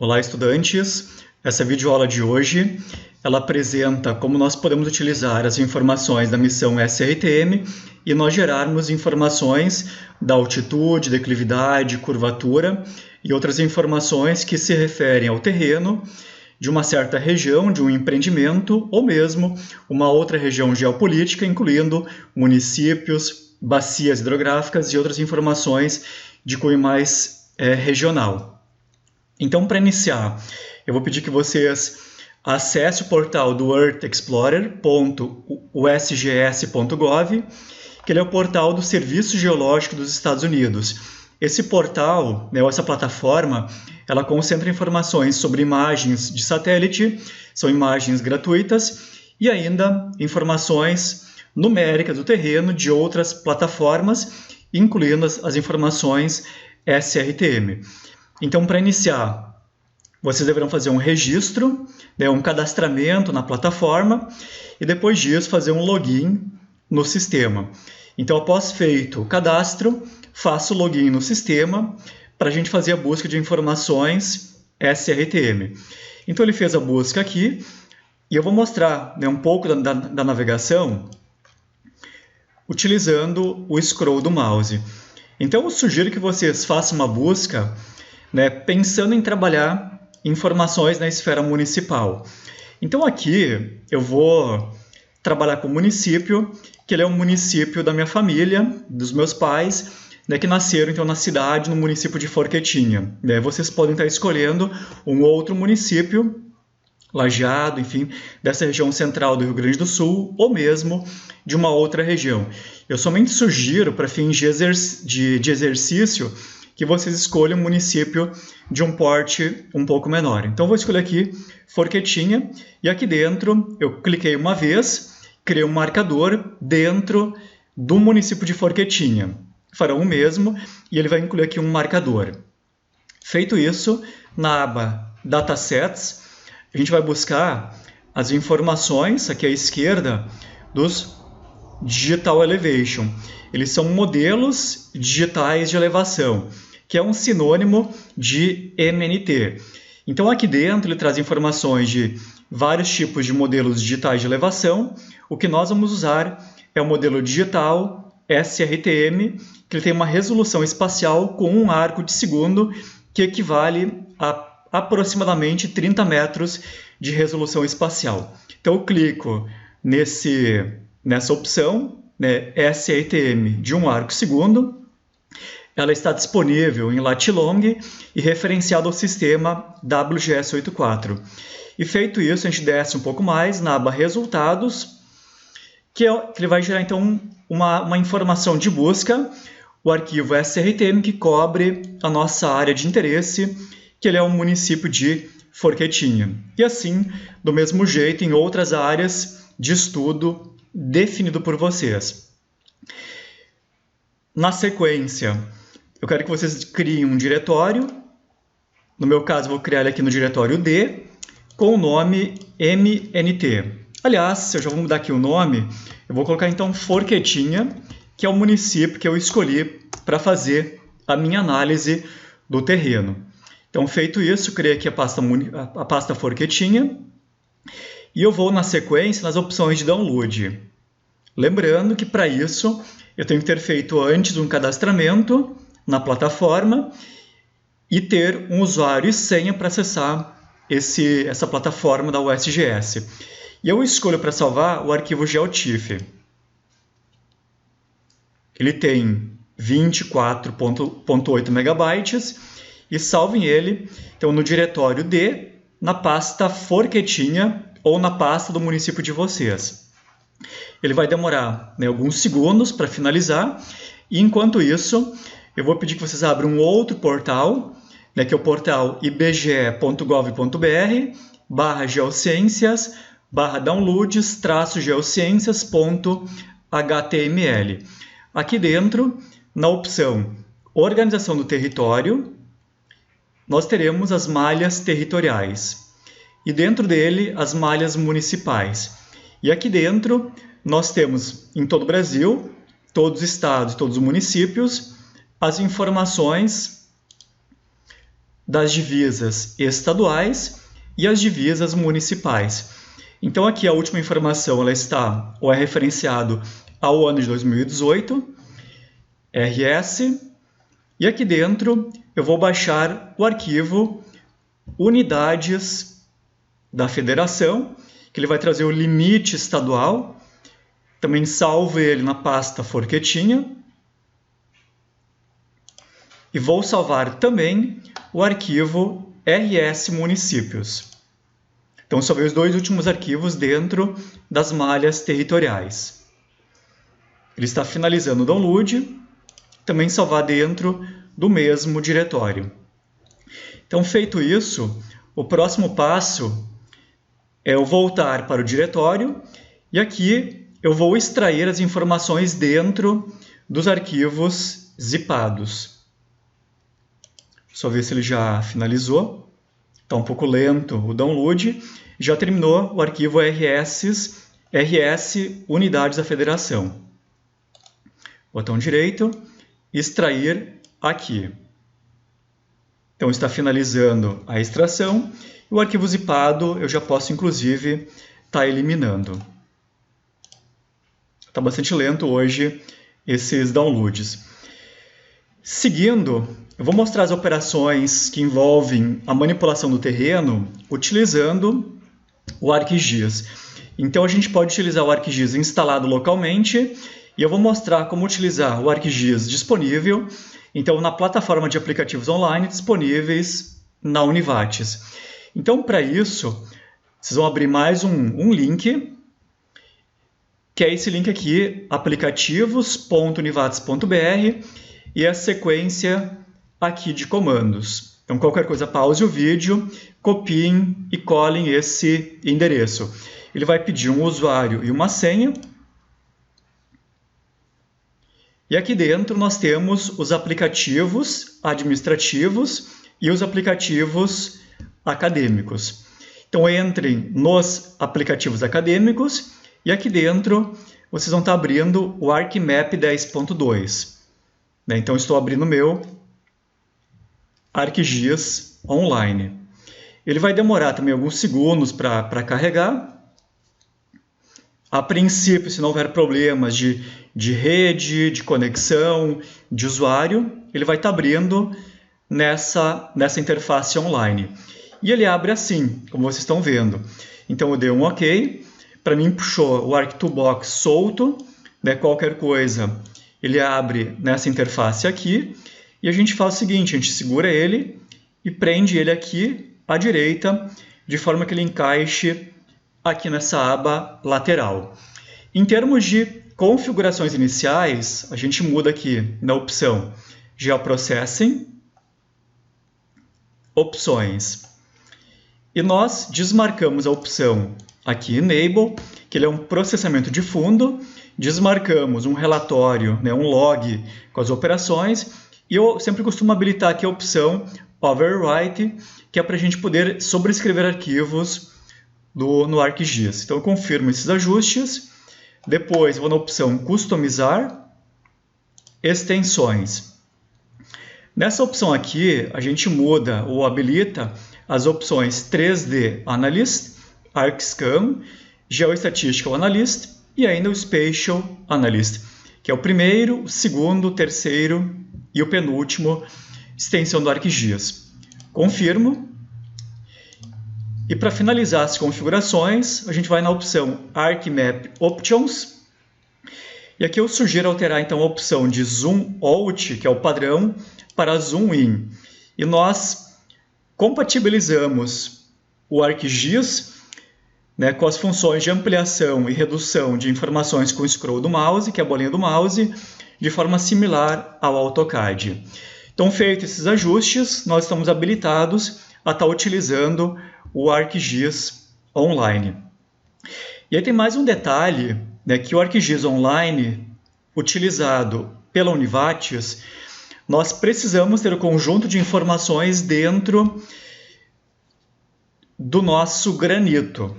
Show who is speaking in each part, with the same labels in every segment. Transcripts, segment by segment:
Speaker 1: Olá, estudantes! Essa videoaula de hoje, ela apresenta como nós podemos utilizar as informações da missão SRTM e nós gerarmos informações da altitude, declividade, curvatura e outras informações que se referem ao terreno de uma certa região, de um empreendimento ou mesmo uma outra região geopolítica, incluindo municípios, bacias hidrográficas e outras informações de cunho mais regional. Então, para iniciar, eu vou pedir que vocês acessem o portal do earthexplorer.usgs.gov, que ele é o portal do Serviço Geológico dos Estados Unidos. Esse portal, essa plataforma, ela concentra informações sobre imagens de satélite, são imagens gratuitas, e ainda informações numéricas do terreno de outras plataformas, incluindo as informações SRTM. Então, para iniciar, vocês deverão fazer um registro, um cadastramento na plataforma e depois disso fazer um login no sistema. Então, após feito o cadastro, faço o login no sistema para a gente fazer a busca de informações SRTM. Então, ele fez a busca aqui e eu vou mostrar um pouco da navegação utilizando o scroll do mouse. Então, eu sugiro que vocês façam uma busca pensando em trabalhar informações na esfera municipal. Então aqui eu vou trabalhar com o município, que ele é um município da minha família, dos meus pais, que nasceram então na cidade, no município de Forquetinha. Vocês podem estar escolhendo um outro município, Lajeado, enfim, dessa região central do Rio Grande do Sul, ou mesmo de uma outra região. Eu somente sugiro, para fins de exercício, que vocês escolham um município de um porte um pouco menor. Então, eu vou escolher aqui Forquetinha, e aqui dentro eu cliquei uma vez, criei um marcador dentro do município de Forquetinha. Farão o mesmo, e ele vai incluir aqui um marcador. Feito isso, na aba Datasets, a gente vai buscar as informações, aqui à esquerda, dos Digital Elevation. Eles são modelos digitais de elevação, que é um sinônimo de MNT. Então, aqui dentro, ele traz informações de vários tipos de modelos digitais de elevação. O que nós vamos usar é o modelo digital SRTM, que ele tem uma resolução espacial com um arco de segundo, que equivale a aproximadamente 30 metros de resolução espacial. Então, eu clico nessa opção, SRTM de um arco segundo. Ela está disponível em Latilong e referenciada ao sistema WGS84. E feito isso, a gente desce um pouco mais na aba Resultados, que ele vai gerar então uma informação de busca, o arquivo SRTM que cobre a nossa área de interesse, que ele é o município de Forquetinha. E assim, do mesmo jeito, em outras áreas de estudo definido por vocês. Na sequência, eu quero que vocês criem um diretório. No meu caso, vou criar ele aqui no diretório D, com o nome MNT. Aliás, eu já vou mudar aqui o nome, eu vou colocar então Forquetinha, que é o município que eu escolhi para fazer a minha análise do terreno. Então, feito isso, criei aqui a pasta Forquetinha e eu vou, na sequência, nas opções de download. Lembrando que, para isso, eu tenho que ter feito antes um cadastramento na plataforma e ter um usuário e senha para acessar essa plataforma da USGS. E eu escolho para salvar o arquivo GeoTIFF. Ele tem 24,8 megabytes e salvem ele então, no diretório D, na pasta Forquetinha ou na pasta do município de vocês. Ele vai demorar alguns segundos para finalizar, e enquanto isso, eu vou pedir que vocês abram um outro portal, que é o portal ibge.gov.br/downloads-geociências.html. Aqui dentro, na opção Organização do Território, nós teremos as malhas territoriais e dentro dele as malhas municipais. E aqui dentro nós temos em todo o Brasil, todos os estados, todos os municípios, as informações das divisas estaduais e as divisas municipais. Então aqui a última informação ela está ou é referenciado ao ano de 2018, RS, e aqui dentro eu vou baixar o arquivo unidades da federação, que ele vai trazer o limite estadual. Também salvo ele na pasta Forquetinha. E vou salvar também o arquivo RS Municípios. Então, só veio os dois últimos arquivos dentro das malhas territoriais. Ele está finalizando o download, também salvar dentro do mesmo diretório. Então, feito isso, o próximo passo é eu voltar para o diretório e aqui eu vou extrair as informações dentro dos arquivos zipados. Só ver se ele já finalizou. Está um pouco lento o download. Já terminou o arquivo RS Unidades da Federação. Botão direito, extrair aqui. Então está finalizando a extração. O arquivo zipado eu já posso inclusive estar eliminando. Está bastante lento hoje esses downloads. Seguindo, eu vou mostrar as operações que envolvem a manipulação do terreno utilizando o ArcGIS. Então a gente pode utilizar o ArcGIS instalado localmente e eu vou mostrar como utilizar o ArcGIS disponível então na plataforma de aplicativos online disponíveis na Univates. Então para isso, vocês vão abrir mais um link, que é esse link aqui, aplicativos.univates.br, e a sequência aqui de comandos. Então, qualquer coisa, pause o vídeo, copiem e colhem esse endereço. Ele vai pedir um usuário e uma senha. E aqui dentro nós temos os aplicativos administrativos e os aplicativos acadêmicos. Então, entrem nos aplicativos acadêmicos e aqui dentro vocês vão estar abrindo o ArcMap 10.2. Então, estou abrindo o meu ArcGIS online. Ele vai demorar também alguns segundos para carregar. A princípio, se não houver problemas de rede, de conexão, de usuário, ele vai estar abrindo nessa interface online. E ele abre assim, como vocês estão vendo. Então, eu dei um OK. Para mim, puxou o ArcToolbox solto. Qualquer coisa, ele abre nessa interface aqui. E a gente faz o seguinte, a gente segura ele e prende ele aqui à direita, de forma que ele encaixe aqui nessa aba lateral. Em termos de configurações iniciais, a gente muda aqui na opção Geoprocessing, Opções. E nós desmarcamos a opção aqui Enable, que ele é um processamento de fundo, desmarcamos um relatório, um log com as operações, e eu sempre costumo habilitar aqui a opção Overwrite, que é para a gente poder sobrescrever arquivos no ArcGIS. Então eu confirmo esses ajustes, depois vou na opção Customizar, Extensões. Nessa opção aqui, a gente muda ou habilita as opções 3D Analyst, ArcScan, Geostatistical Analyst e ainda o Spatial Analyst, que é o primeiro, o segundo, o terceiro e o penúltimo extensão do ArcGIS. Confirmo. E para finalizar as configurações, a gente vai na opção ArcMap Options. E aqui eu sugiro alterar então a opção de Zoom Out, que é o padrão, para Zoom In. E nós compatibilizamos o ArcGIS com as funções de ampliação e redução de informações com o scroll do mouse, que é a bolinha do mouse, de forma similar ao AutoCAD. Então, feitos esses ajustes, nós estamos habilitados a estar utilizando o ArcGIS online. E aí tem mais um detalhe, que o ArcGIS online, utilizado pela Univates, nós precisamos ter o conjunto de informações dentro do nosso granito.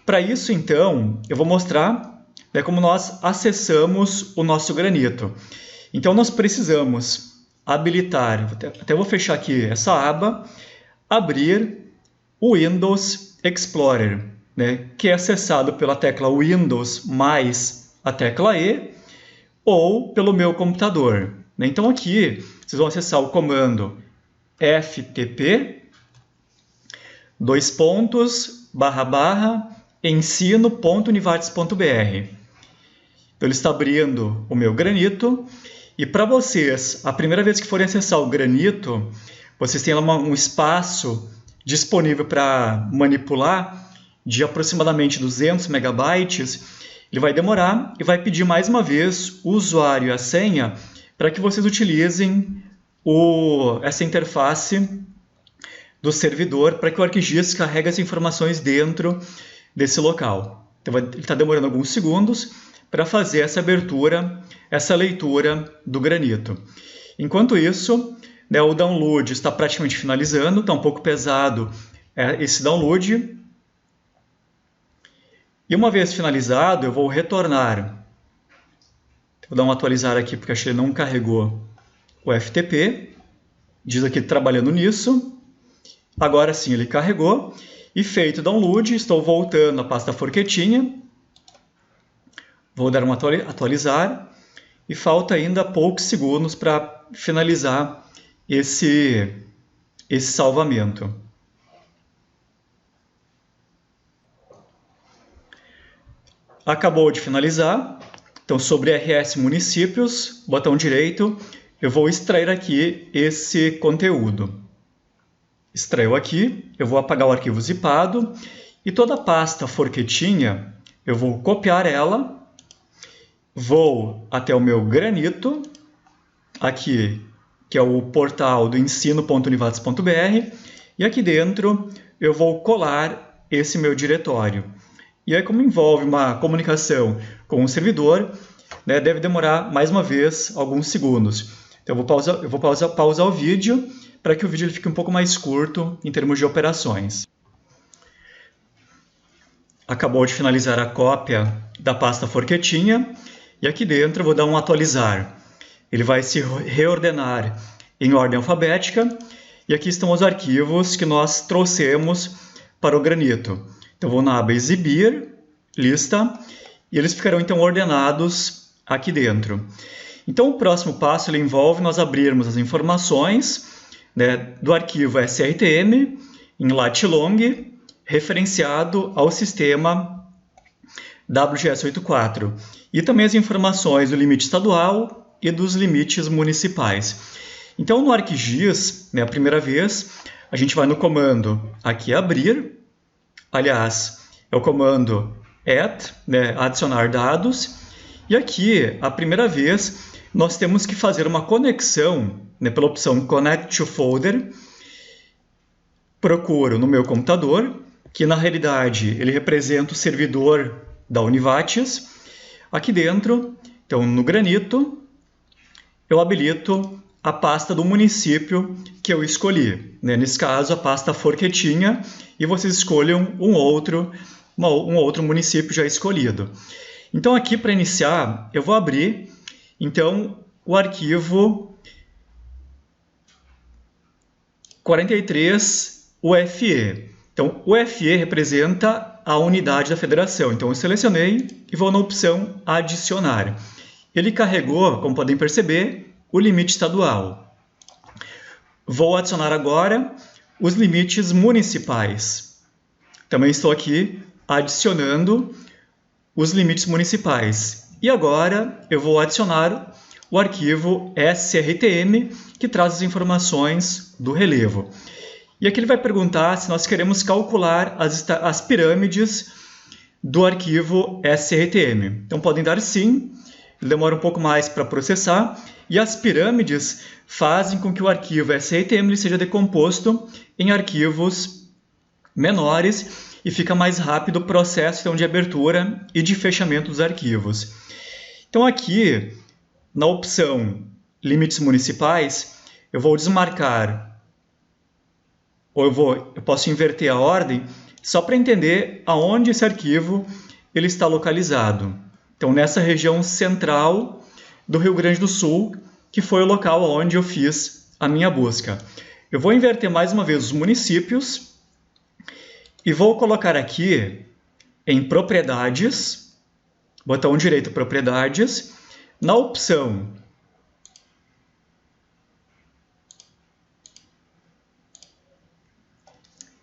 Speaker 1: Para isso, então, eu vou mostrar como nós acessamos o nosso granito. Então, nós precisamos habilitar, até vou fechar aqui essa aba, abrir o Windows Explorer, né, que é acessado pela tecla Windows mais a tecla E ou pelo meu computador. Então aqui vocês vão acessar o comando ftp ensino.univates.br. Então ele está abrindo o meu Granito. E para vocês, a primeira vez que forem acessar o Granito, vocês têm lá um espaço disponível para manipular de aproximadamente 200 megabytes. Ele vai demorar e vai pedir mais uma vez o usuário e a senha para que vocês utilizem essa interface do servidor para que o ArcGIS carregue as informações dentro desse local. Então, ele está demorando alguns segundos para fazer essa abertura, essa leitura do Granito. Enquanto isso, né, o download está praticamente finalizando, está um pouco pesado esse download. E uma vez finalizado, eu vou retornar. Vou dar um atualizar aqui, porque acho que ele não carregou o FTP. Diz aqui trabalhando nisso. Agora sim ele carregou. E feito o download, estou voltando à pasta Forquetinha. Vou dar um atualizar. E falta ainda poucos segundos para finalizar esse salvamento. Acabou de finalizar. Então, sobre RS Municípios, botão direito, eu vou extrair aqui esse conteúdo. Extraiu aqui, eu vou apagar o arquivo zipado e toda a pasta Forquetinha, eu vou copiar ela, vou até o meu Granito, aqui, que é o portal do ensino.univates.br, e aqui dentro eu vou colar esse meu diretório. E aí, como envolve uma comunicação com o servidor, né, deve demorar, mais uma vez, alguns segundos. Então, eu vou pausar o vídeo para que o vídeo fique um pouco mais curto em termos de operações. Acabou de finalizar a cópia da pasta Forquetinha. E aqui dentro eu vou dar um atualizar. Ele vai se reordenar em ordem alfabética. E aqui estão os arquivos que nós trouxemos para o Granito. Então, vou na aba Exibir, Lista, e eles ficarão então ordenados aqui dentro. Então, o próximo passo ele envolve nós abrirmos as informações, né, do arquivo SRTM em lat-long, referenciado ao sistema WGS84, e também as informações do limite estadual e dos limites municipais. Então, no ArcGIS, né, a primeira vez, a gente vai no comando aqui abrir. Aliás, é o comando add, né, adicionar dados. E aqui, a primeira vez, nós temos que fazer uma conexão, né, pela opção Connect to Folder. Procuro no meu computador, que na realidade ele representa o servidor da Univates. Aqui dentro, então no Granito, eu habilito a pasta do município que eu escolhi. Né? Nesse caso, a pasta Forquetinha, e vocês escolham um outro município já escolhido. Então, aqui para iniciar, eu vou abrir então, o arquivo 43 UFE. Então, o UFE representa a unidade da federação. Então, eu selecionei e vou na opção Adicionar. Ele carregou, como podem perceber, o limite estadual. Vou adicionar agora os limites municipais. Também estou aqui adicionando os limites municipais. E agora eu vou adicionar o arquivo SRTM, que traz as informações do relevo. E aqui ele vai perguntar se nós queremos calcular as pirâmides do arquivo SRTM. Então podem dar sim, ele demora um pouco mais para processar, e as pirâmides fazem com que o arquivo SRTM seja decomposto em arquivos menores e fica mais rápido o processo então, de abertura e de fechamento dos arquivos. Então aqui, na opção Limites Municipais, eu vou desmarcar, ou eu posso inverter a ordem, só para entender aonde esse arquivo ele está localizado. Então, nessa região central do Rio Grande do Sul, que foi o local onde eu fiz a minha busca. Eu vou inverter mais uma vez os municípios e vou colocar aqui em Propriedades, botão direito Propriedades, na opção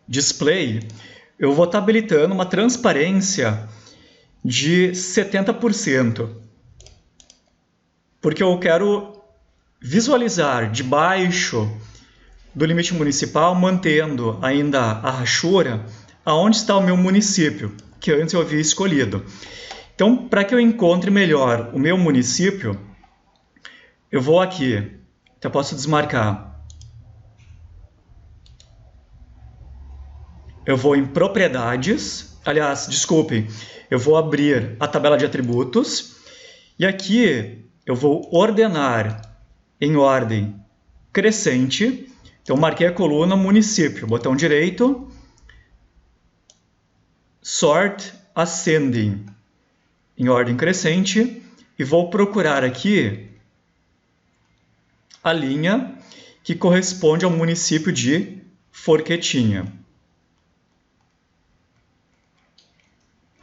Speaker 1: Display, eu vou estar habilitando uma transparência de 70%, porque eu quero visualizar debaixo do limite municipal, mantendo ainda a rachura, aonde está o meu município, que antes eu havia escolhido. Então, para que eu encontre melhor o meu município, eu vou aqui, eu posso desmarcar. Eu vou em Propriedades, aliás, desculpem, eu vou abrir a tabela de atributos, e aqui eu vou ordenar em ordem crescente. Então, marquei a coluna município, botão direito, Sort Ascending, em ordem crescente, e vou procurar aqui a linha que corresponde ao município de Forquetinha.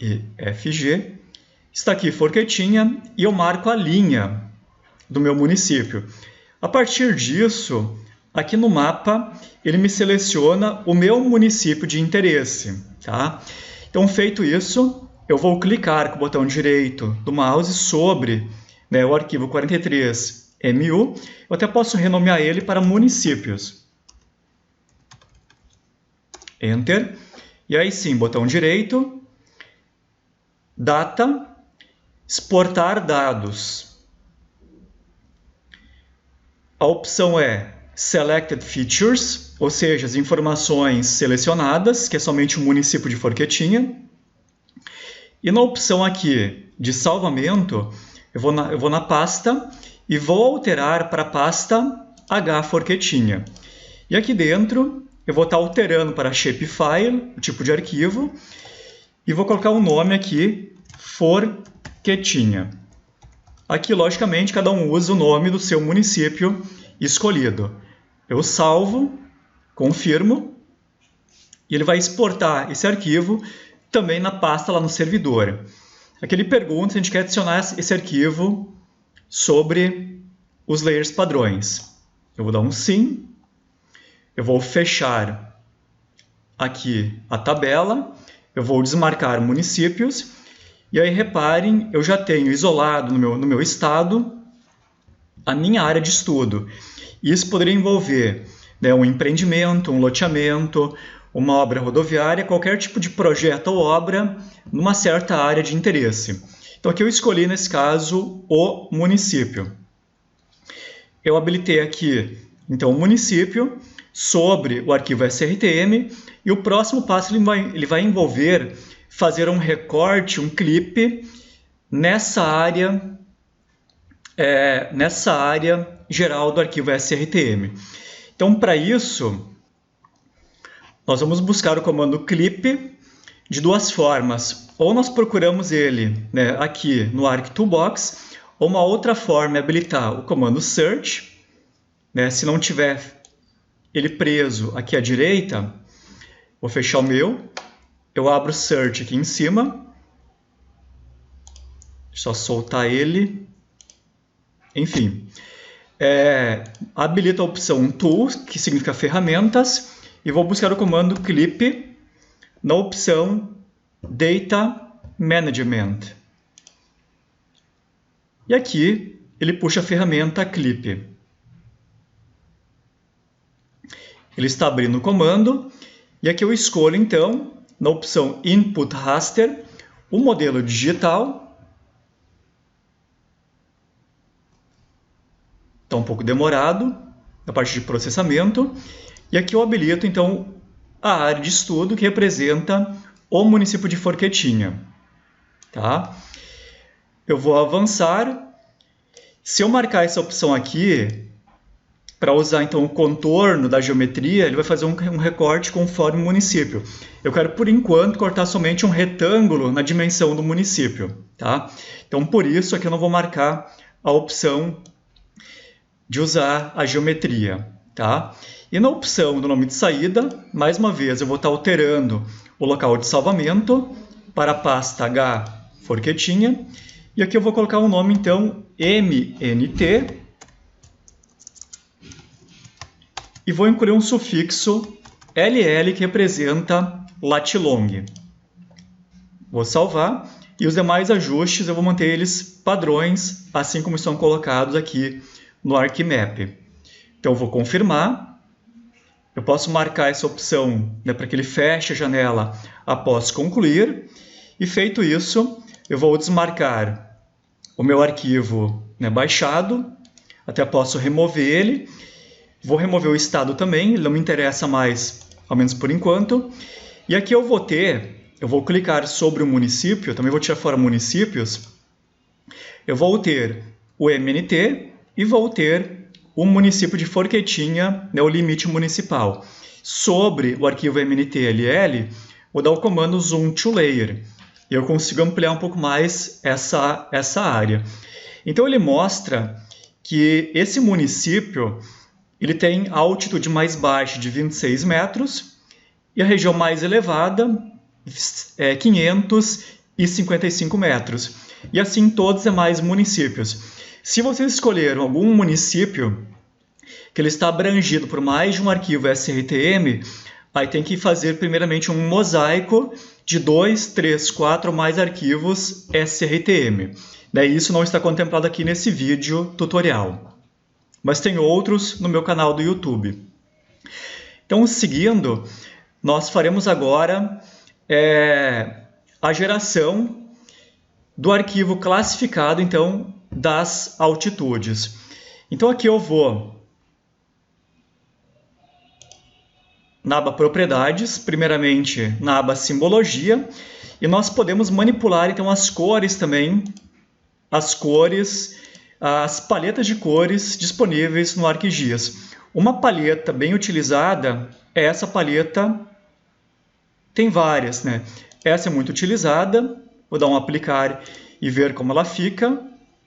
Speaker 1: E FG, está aqui Forquetinha, e eu marco a linha do meu município. A partir disso, aqui no mapa, ele me seleciona o meu município de interesse, tá? Então, feito isso, eu vou clicar com o botão direito do mouse sobre, né, o arquivo 43MU. Eu até posso renomear ele para municípios. Enter. E aí sim, botão direito, Data, exportar dados. A opção é Selected Features, ou seja, as informações selecionadas, que é somente o município de Forquetinha. E na opção aqui de salvamento, eu vou na pasta e vou alterar para a pasta H Forquetinha. E aqui dentro, eu vou estar alterando para Shapefile, o tipo de arquivo, e vou colocar um nome aqui, Forquetinha. Aqui, logicamente, cada um usa o nome do seu município escolhido. Eu salvo, confirmo, e ele vai exportar esse arquivo também na pasta lá no servidor. Aqui ele pergunta se a gente quer adicionar esse arquivo sobre os layers padrões. Eu vou dar um sim, eu vou fechar aqui a tabela, eu vou desmarcar municípios, e aí reparem, eu já tenho isolado no meu estado a minha área de estudo. Isso poderia envolver, né, um empreendimento, um loteamento, uma obra rodoviária, qualquer tipo de projeto ou obra numa certa área de interesse. Então aqui eu escolhi, nesse caso, o município. Eu habilitei aqui, então, o município sobre o arquivo SRTM, e o próximo passo ele vai envolver fazer um recorte, um clipe nessa área geral do arquivo SRTM. Então, para isso, nós vamos buscar o comando clip de duas formas. Ou nós procuramos ele, né, aqui no Arc Toolbox, ou uma outra forma é habilitar o comando search, né, se não tiver ele preso aqui à direita, vou fechar o meu, eu abro o search aqui em cima, só soltar ele, enfim. Habilita a opção Tools, que significa ferramentas, e vou buscar o comando clip na opção Data Management. E aqui ele puxa a ferramenta clip. Ele está abrindo o comando, e aqui eu escolho então, na opção Input Raster, o modelo digital. Está um pouco demorado na parte de processamento. E aqui eu habilito, então, a área de estudo que representa o município de Forquetinha. Tá? Eu vou avançar. Se eu marcar essa opção aqui, para usar, então, o contorno da geometria, ele vai fazer um recorte conforme o município. Eu quero, por enquanto, cortar somente um retângulo na dimensão do município. Tá? Então, por isso, aqui eu não vou marcar a opção de usar a geometria, tá? E na opção do nome de saída, mais uma vez, eu vou estar alterando o local de salvamento para a pasta H Forquetinha. E aqui eu vou colocar o nome, então, MNT. E vou incluir um sufixo LL que representa latilong. Vou salvar. E os demais ajustes eu vou manter eles padrões, assim como estão colocados aqui no ArcMap. Então eu vou confirmar. Eu posso marcar essa opção, né, para que ele feche a janela após concluir. E feito isso, eu vou desmarcar o meu arquivo, né, baixado. Até posso remover ele. Vou remover o estado também, ele não me interessa mais, ao menos por enquanto. E aqui eu vou clicar sobre o município, também vou tirar fora municípios. Eu vou ter o MNT e vou ter o município de Forquetinha, né, o limite municipal. Sobre o arquivo MNT-LL, vou dar o comando Zoom to Layer. E eu consigo ampliar um pouco mais essa área. Então ele mostra que esse município ele tem a altitude mais baixa de 26 metros e a região mais elevada 555 metros. E assim todos os demais municípios. Se vocês escolheram algum município que ele está abrangido por mais de um arquivo SRTM, aí tem que fazer primeiramente um mosaico de 2, 3, 4 ou mais arquivos SRTM. Daí isso não está contemplado aqui nesse vídeo tutorial. Mas tem outros no meu canal do YouTube. Então, seguindo, nós faremos agora a geração do arquivo classificado, então, das altitudes. Então, aqui eu vou na aba Propriedades, primeiramente na aba Simbologia, e nós podemos manipular, então, as cores também, as paletas de cores disponíveis no ArcGIS. Uma paleta bem utilizada é essa paleta, tem várias, né? Essa é muito utilizada, vou dar um aplicar e ver como ela fica,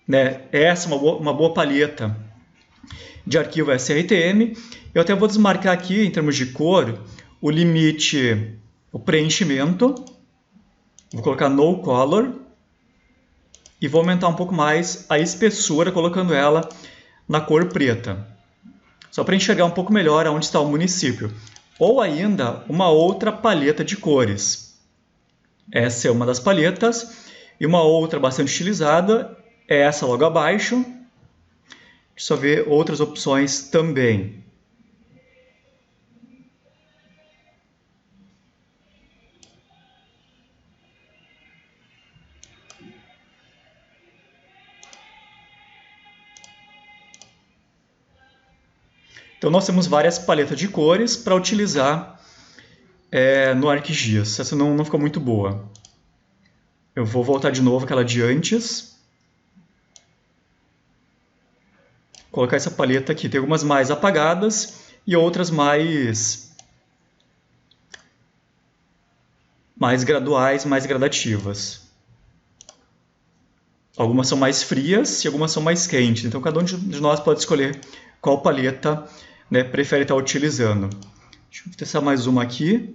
Speaker 1: né? Essa é uma boa paleta de arquivo SRTM. Eu até vou desmarcar aqui, em termos de cor, o limite, o preenchimento, vou colocar No Color, e vou aumentar um pouco mais a espessura, colocando ela na cor preta. Só para enxergar um pouco melhor onde está o município. Ou ainda, uma outra paleta de cores. Essa é uma das paletas. E uma outra bastante utilizada é essa logo abaixo. Deixa eu ver outras opções também. Então, nós temos várias paletas de cores para utilizar no ArcGIS. Essa não ficou muito boa. Eu vou voltar de novo àquela de antes. Colocar essa paleta aqui. Tem algumas mais apagadas e outras mais graduais, mais gradativas. Algumas são mais frias e algumas são mais quentes. Então, cada um de nós pode escolher qual paleta, né, prefere estar utilizando. Deixa eu testar mais uma aqui.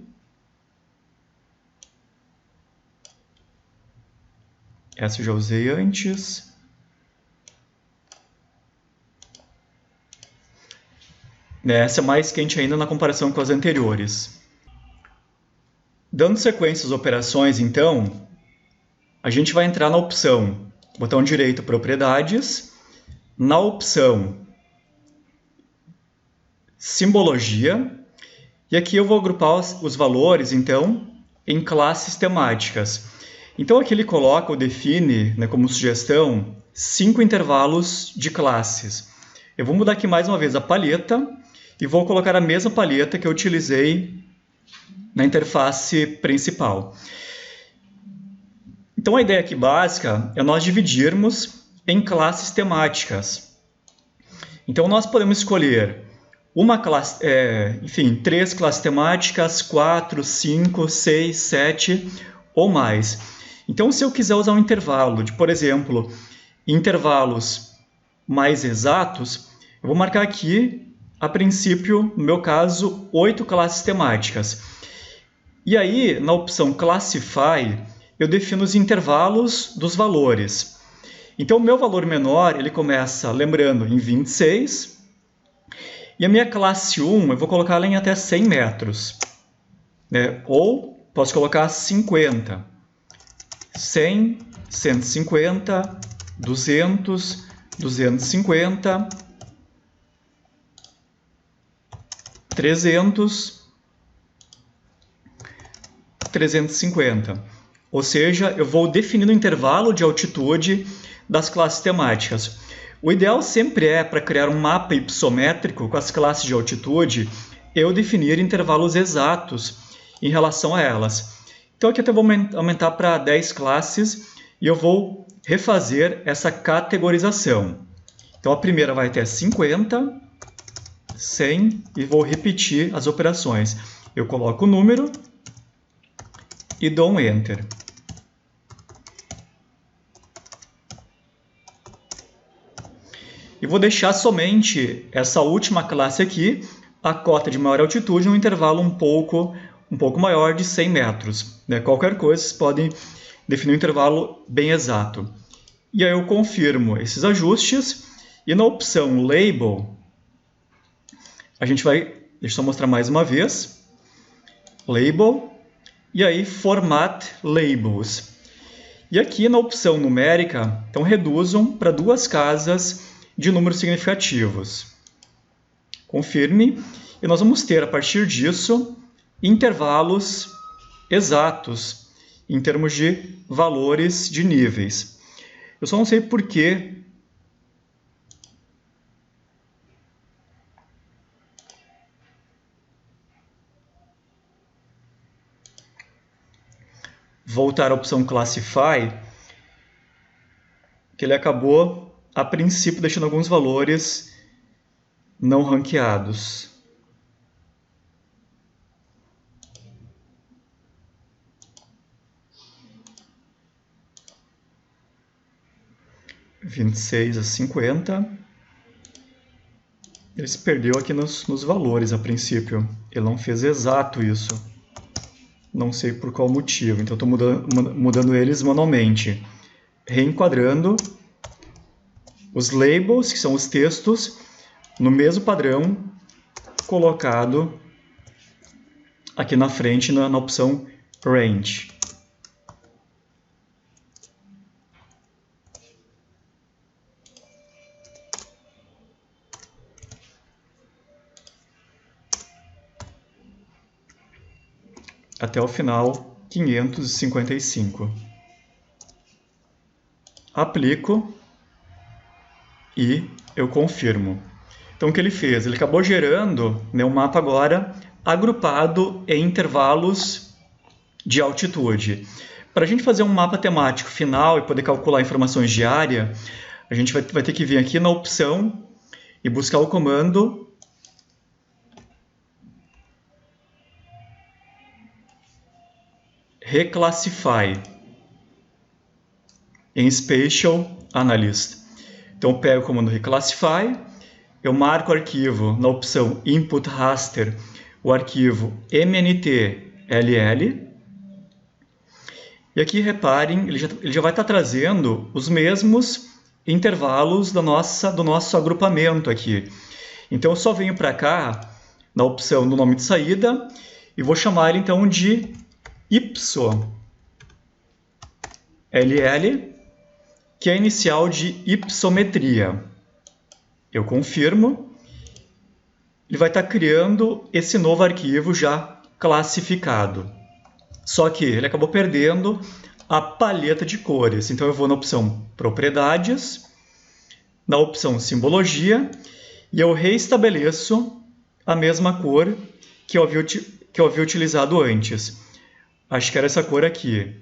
Speaker 1: Essa eu já usei antes. Essa é mais quente ainda na comparação com as anteriores. Dando sequência às operações, então, a gente vai entrar na opção, botão direito, Propriedades, na opção Simbologia, e aqui eu vou agrupar os valores, então, em classes temáticas. Então, aqui ele coloca ou define, né, como sugestão, 5 intervalos de classes. Eu vou mudar aqui mais uma vez a paleta e vou colocar a mesma paleta que eu utilizei na interface principal. Então, a ideia aqui básica é nós dividirmos em classes temáticas. Então, nós podemos escolher uma classe, 3 classes temáticas, 4, 5, 6, 7 ou mais. Então, se eu quiser usar um intervalo de, por exemplo, intervalos mais exatos, eu vou marcar aqui a princípio, no meu caso, 8 classes temáticas. E aí, na opção Classify, eu defino os intervalos dos valores. Então, o meu valor menor, ele começa, lembrando, em 26. E a minha classe 1, eu vou colocar ela em até 100 metros. Né? Ou posso colocar 50. 100, 150, 200, 250, 300, 350. Ou seja, eu vou definindo o intervalo de altitude das classes temáticas. O ideal sempre é, para criar um mapa hipossométrico com as classes de altitude, eu definir intervalos exatos em relação a elas. Então aqui eu vou aumentar para 10 classes e eu vou refazer essa categorização. Então a primeira vai até 50, 100 e vou repetir as operações. Eu coloco o número e dou um Enter. E vou deixar somente essa última classe aqui, a cota de maior altitude, num intervalo um pouco maior de 100 metros. Né? Qualquer coisa, vocês podem definir um intervalo bem exato. E aí eu confirmo esses ajustes e na opção Label, a gente vai, deixa eu só mostrar mais uma vez, Label, e aí Format Labels. E aqui na opção numérica, então reduzam para 2 casas de números significativos. Confirme, e nós vamos ter, a partir disso, intervalos exatos em termos de valores de níveis. Eu só não sei por que voltar à opção Classify, que ele acabou, a princípio, deixando alguns valores não ranqueados. De 26 a 50. Ele se perdeu aqui nos valores a princípio. Ele não fez exato isso. Não sei por qual motivo. Então estou mudando eles manualmente. Reenquadrando os labels, que são os textos, no mesmo padrão colocado aqui na frente na opção Range. Até o final, 555. Aplico e eu confirmo. Então o que ele fez? Ele acabou gerando, né, um mapa agora agrupado em intervalos de altitude. Para a gente fazer um mapa temático final e poder calcular informações de área, a gente vai ter que vir aqui na opção e buscar o comando Reclassify em Spatial Analyst. Então eu pego o comando Reclassify, eu marco o arquivo na opção Input Raster, o arquivo MNTLL. E aqui reparem, ele já vai estar trazendo os mesmos intervalos do nosso agrupamento aqui. Então eu só venho para cá, na opção do nome de saída, e vou chamar ele então de YLL, que é a inicial de ipsometria. Eu confirmo. Ele vai estar criando esse novo arquivo já classificado. Só que ele acabou perdendo a paleta de cores. Então eu vou na opção Propriedades, na opção Simbologia, e eu reestabeleço a mesma cor que eu havia utilizado antes. Acho que era essa cor aqui.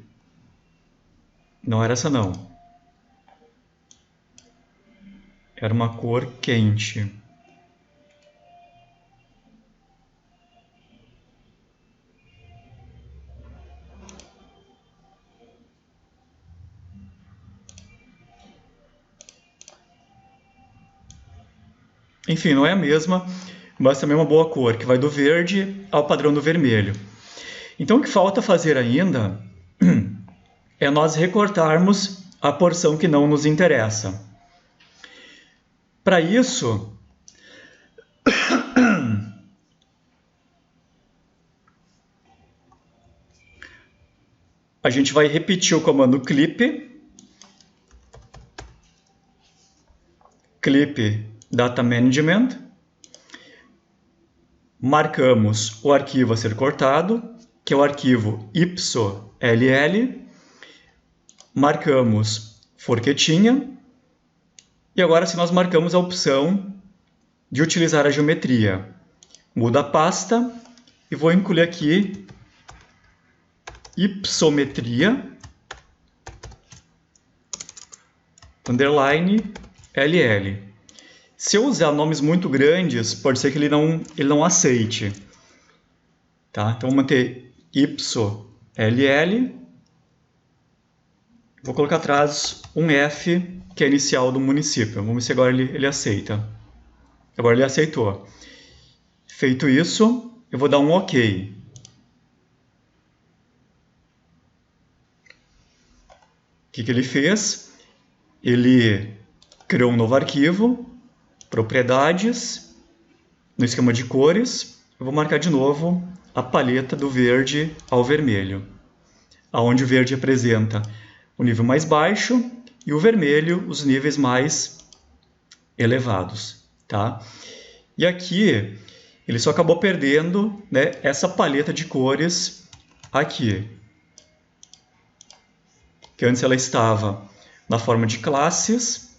Speaker 1: Não era essa não. Era uma cor quente. Enfim, não é a mesma. mas também uma boa cor, que vai do verde ao padrão do vermelho. Então, o que falta fazer ainda é nós recortarmos a porção que não nos interessa. Para isso, a gente vai repetir o comando clip data management, marcamos o arquivo a ser cortado, que é o arquivo YLL, marcamos forquetinha, e agora sim nós marcamos a opção de utilizar a geometria. Muda a pasta e vou incluir aqui ipsometria underline LL. Se eu usar nomes muito grandes, pode ser que ele não aceite. Tá? Então, vou manter ipso LL. Vou colocar atrás um F, que é a inicial do município. Vamos ver se agora ele aceita. Agora ele aceitou. Feito isso, eu vou dar um OK. O que ele fez? Ele criou um novo arquivo, propriedades, no esquema de cores. Eu vou marcar de novo a paleta do verde ao vermelho, onde o verde representa o nível mais baixo e o vermelho os níveis mais elevados. Tá? E aqui ele só acabou perdendo, né, essa paleta de cores aqui, que antes ela estava na forma de classes,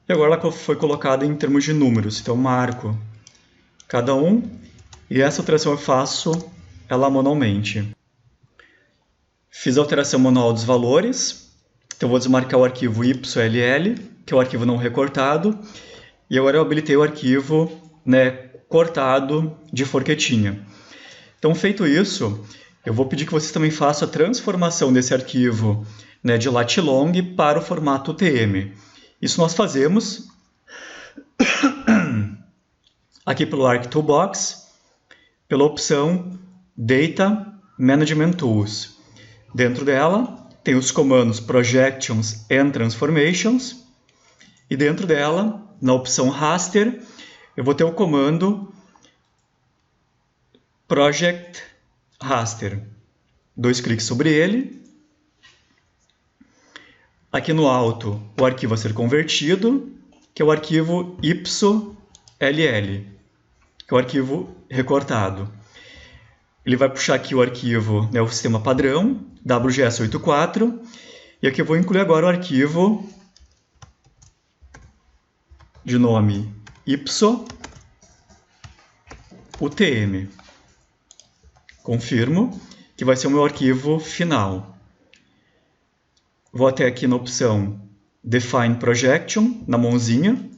Speaker 1: e agora ela foi colocada em termos de números. Então, eu marco cada um, e essa alteração eu faço ela manualmente. Fiz a alteração manual dos valores, então vou desmarcar o arquivo YLL, que é o arquivo não recortado, e agora eu habilitei o arquivo, né, cortado de forquetinha. Então, feito isso, eu vou pedir que vocês também façam a transformação desse arquivo, né, de lat long para o formato UTM. Isso nós fazemos aqui pelo Arc Toolbox, pela opção Data Management Tools. Dentro dela tem os comandos Projections and Transformations, e dentro dela, na opção Raster, eu vou ter o comando Project Raster. 2 cliques sobre ele. Aqui no alto, o arquivo a ser convertido, que é o arquivo YLL, que é o arquivo recortado. Ele vai puxar aqui o arquivo, né, o sistema padrão, WGS84, e aqui eu vou incluir agora o arquivo de nome ipso.utm. Confirmo que vai ser o meu arquivo final. Vou até aqui na opção Define Projection, na mãozinha,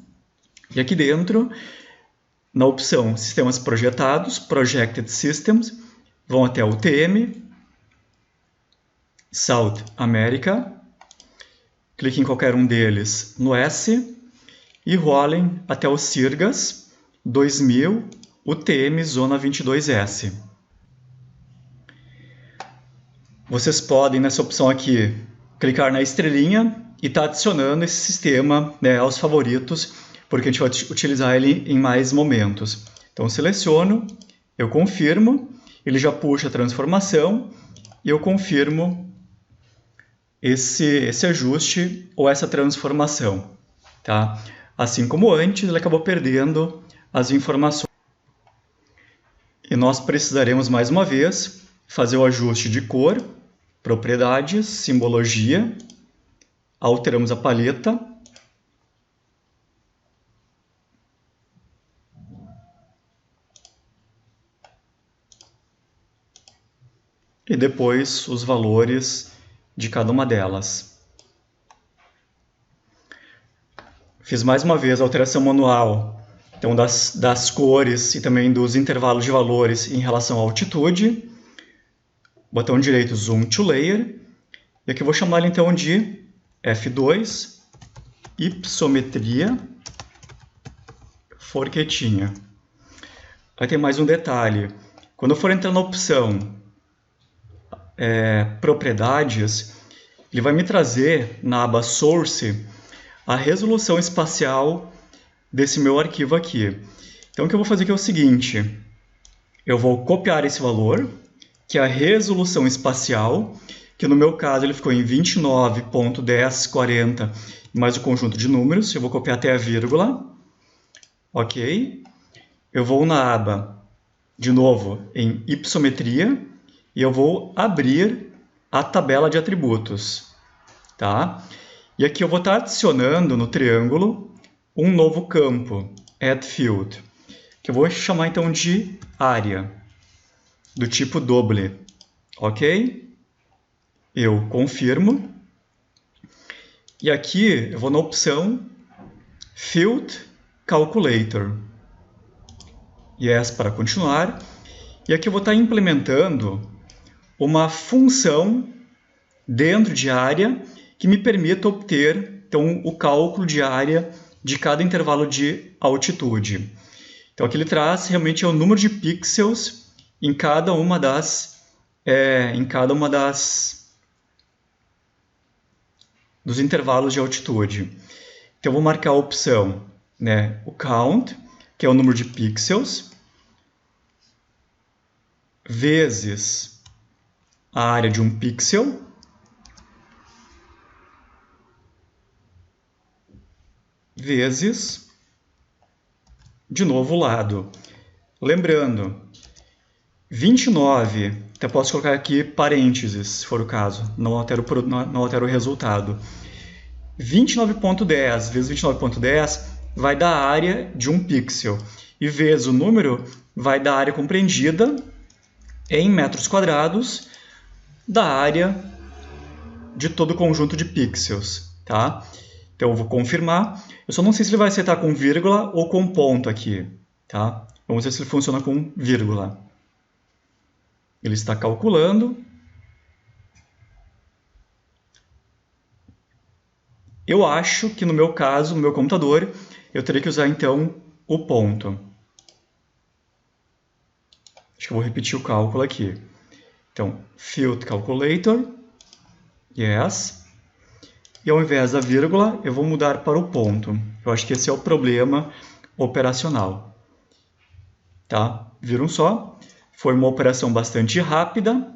Speaker 1: e aqui dentro, na opção Sistemas Projetados, Projected Systems, vão até UTM, South America, clique em qualquer um deles no S, e rolem até o Sirgas 2000 UTM Zona 22S. Vocês podem, nessa opção aqui, clicar na estrelinha e está adicionando esse sistema, né, aos favoritos, porque a gente vai utilizar ele em mais momentos. Então, seleciono, eu confirmo, ele já puxa a transformação e eu confirmo esse ajuste ou essa transformação. Tá? Assim como antes, ele acabou perdendo as informações. E nós precisaremos, mais uma vez, fazer o ajuste de cor, propriedades, simbologia, alteramos a paleta, e depois os valores de cada uma delas. Fiz mais uma vez a alteração manual, então das cores e também dos intervalos de valores em relação à altitude. Botão direito Zoom to Layer, e aqui eu vou chamar ele então de F2, Ipsometria, forquetinha. Aí tem mais um detalhe. Quando eu for entrar na opção propriedades, ele vai me trazer na aba Source a resolução espacial desse meu arquivo aqui. Então o que eu vou fazer aqui é o seguinte, eu vou copiar esse valor, que é a resolução espacial, que no meu caso ele ficou em 29.1040 mais o conjunto de números, eu vou copiar até a vírgula, ok? Eu vou na aba, de novo, em Ipsometria, e eu vou abrir a tabela de atributos, tá? E aqui eu vou estar adicionando no triângulo um novo campo, Add Field, que eu vou chamar então de área, do tipo doble, ok? Eu confirmo. E aqui eu vou na opção Field Calculator. Yes para continuar. E aqui eu vou estar implementando uma função dentro de área que me permita obter então, o cálculo de área de cada intervalo de altitude. Então aqui ele traz realmente o número de pixels em cada uma dos intervalos de altitude. Então eu vou marcar a opção, o count, que é o número de pixels, vezes a área de um pixel, vezes, de novo, o lado. Lembrando, 29, até posso colocar aqui parênteses, se for o caso, não altero o resultado. 29.10 vezes 29.10 vai dar a área de um pixel, e vezes o número vai dar a área compreendida em metros quadrados da área de todo o conjunto de pixels, tá? Então eu vou confirmar. Eu só não sei se ele vai acertar com vírgula ou com ponto aqui, tá? Vamos ver se ele funciona com vírgula. Ele está calculando. Eu acho que no meu caso, no meu computador, eu teria que usar então o ponto. Acho que eu vou repetir o cálculo aqui. Então, Field Calculator, yes. E ao invés da vírgula, eu vou mudar para o ponto. Eu acho que esse é o problema operacional. Tá? Viram só? Foi uma operação bastante rápida.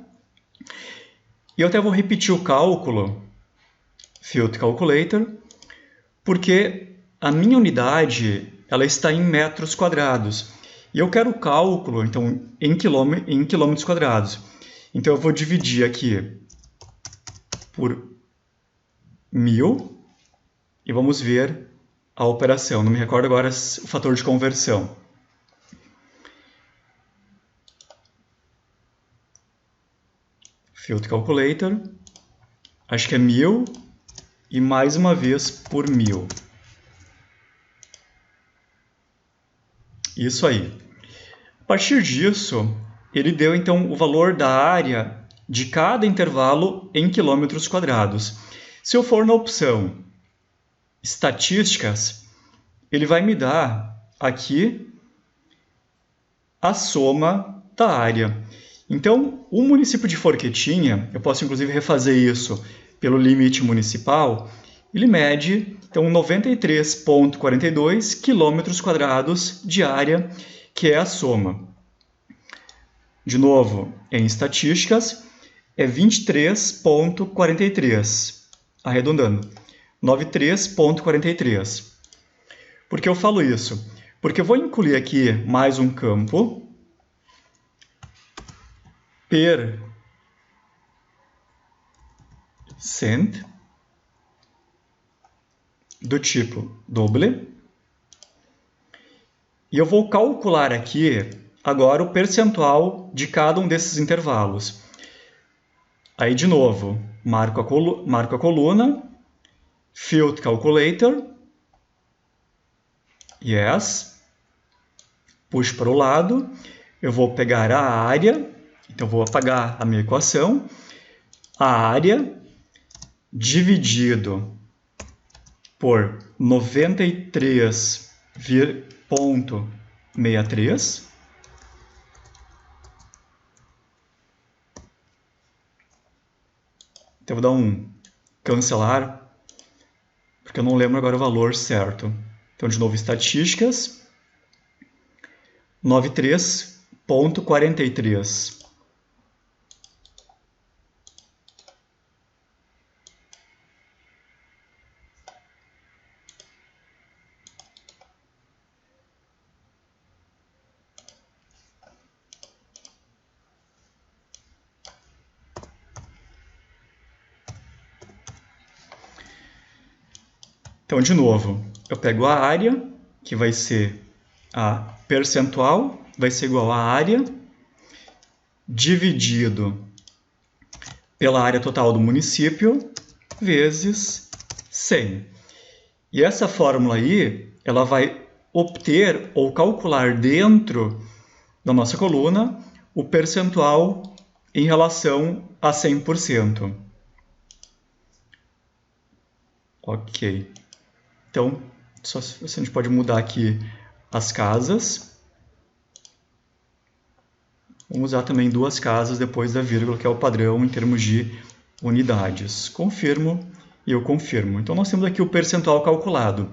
Speaker 1: E eu até vou repetir o cálculo, Field Calculator, porque a minha unidade ela está em metros quadrados. E eu quero o cálculo então, em quilômetros quadrados. Então eu vou dividir aqui por 1000 e vamos ver a operação. Não me recordo agora o fator de conversão. Field Calculator, acho que é 1000 e mais uma vez por 1000. Isso aí. A partir disso, ele deu então o valor da área de cada intervalo em quilômetros quadrados. Se eu for na opção Estatísticas, ele vai me dar aqui a soma da área. Então, o município de Forquetinha, eu posso inclusive refazer isso pelo limite municipal, ele mede então 93,42 quilômetros quadrados de área, que é a soma. De novo, em estatísticas, é 23,43, arredondando, 93,43. Por que eu falo isso? Porque eu vou incluir aqui mais um campo, %, do tipo doble, e eu vou calcular aqui agora o percentual de cada um desses intervalos. Aí, de novo, marco a coluna, Field Calculator, yes, puxo para o lado, eu vou pegar a área, então vou apagar a minha equação, a área dividido por 93 0,63. Então, eu vou dar um cancelar, porque eu não lembro agora o valor certo. Então, de novo, estatísticas, 93,43. Então, de novo, eu pego a área, que vai ser a percentual, vai ser igual a área dividido pela área total do município, vezes 100. E essa fórmula aí, ela vai obter ou calcular dentro da nossa coluna o percentual em relação a 100%. Ok. Então, só se a gente pode mudar aqui as casas. Vamos usar também duas casas depois da vírgula, que é o padrão em termos de unidades. Confirmo e eu confirmo. Então, nós temos aqui o percentual calculado.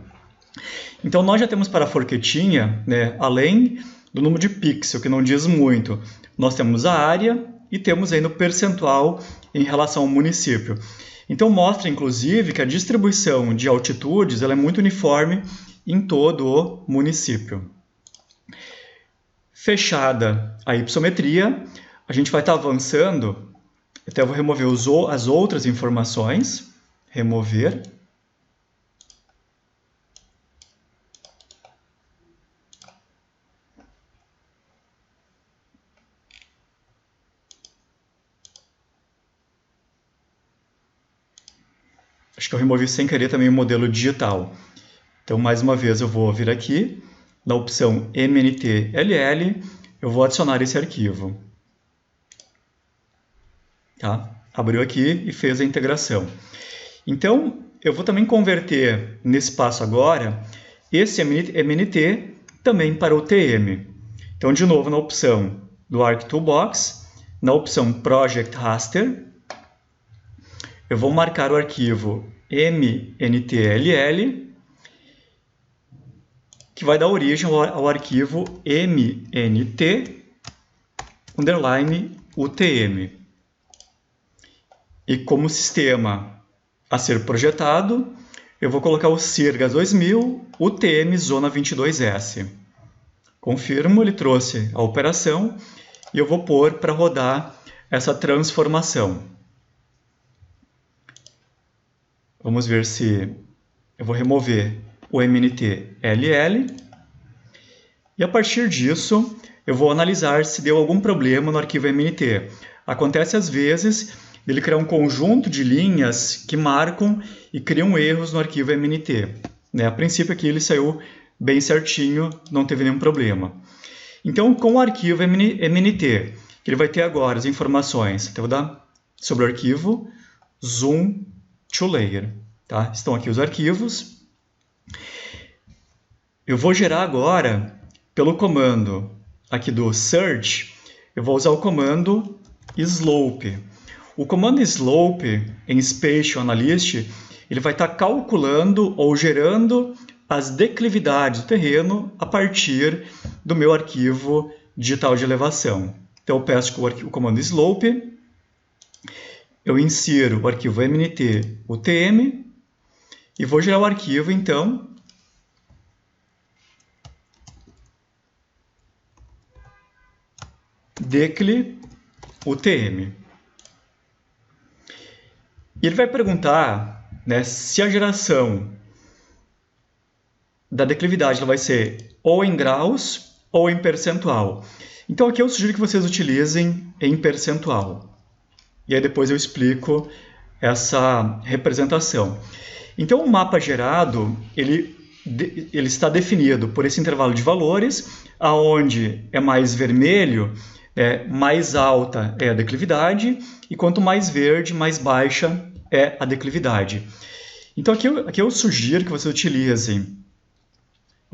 Speaker 1: Então, nós já temos para a forquetinha, né, além do número de pixel, que não diz muito, nós temos a área e temos ainda o percentual em relação ao município. Então, mostra, inclusive, que a distribuição de altitudes ela é muito uniforme em todo o município. Fechada a hipossometria, a gente vai estar avançando. Até eu vou remover as outras informações. Remover. Acho que eu removi sem querer também o modelo digital. Então, mais uma vez, eu vou vir aqui, na opção MNT-LL, eu vou adicionar esse arquivo. Tá? Abriu aqui e fez a integração. Então, eu vou também converter, nesse passo agora, esse MNT também para o TM. Então, de novo, na opção do ArcToolbox, na opção Project Raster, eu vou marcar o arquivo MNTLL, que vai dar origem ao arquivo MNT_UTM. E como sistema a ser projetado, eu vou colocar o CIRGAS 2000 UTM Zona 22S. Confirmo, ele trouxe a operação e eu vou pôr para rodar essa transformação. Vamos ver se eu vou remover o MNT-LL. E a partir disso, eu vou analisar se deu algum problema no arquivo MNT. Acontece às vezes ele criar um conjunto de linhas que marcam e criam erros no arquivo MNT. A princípio aqui ele saiu bem certinho, não teve nenhum problema. Então, com o arquivo MNT, que ele vai ter agora as informações, então eu vou dar sobre o arquivo Zoom to Layer. Tá? Estão aqui os arquivos. Eu vou gerar agora, pelo comando aqui do Search, eu vou usar o comando Slope. O comando Slope em Spatial Analyst, ele vai estar calculando ou gerando as declividades do terreno a partir do meu arquivo digital de elevação. Então, eu peço o comando Slope, eu insiro o arquivo MNT-UTM e vou gerar o arquivo, então, decli-UTM. E ele vai perguntar, né, se a geração da declividade ela vai ser ou em graus ou em percentual. Então, aqui eu sugiro que vocês utilizem em percentual. E aí depois eu explico essa representação. Então, o mapa gerado, ele está definido por esse intervalo de valores, aonde é mais vermelho, mais alta é a declividade, e quanto mais verde, mais baixa é a declividade. Então, aqui eu sugiro que vocês utilizem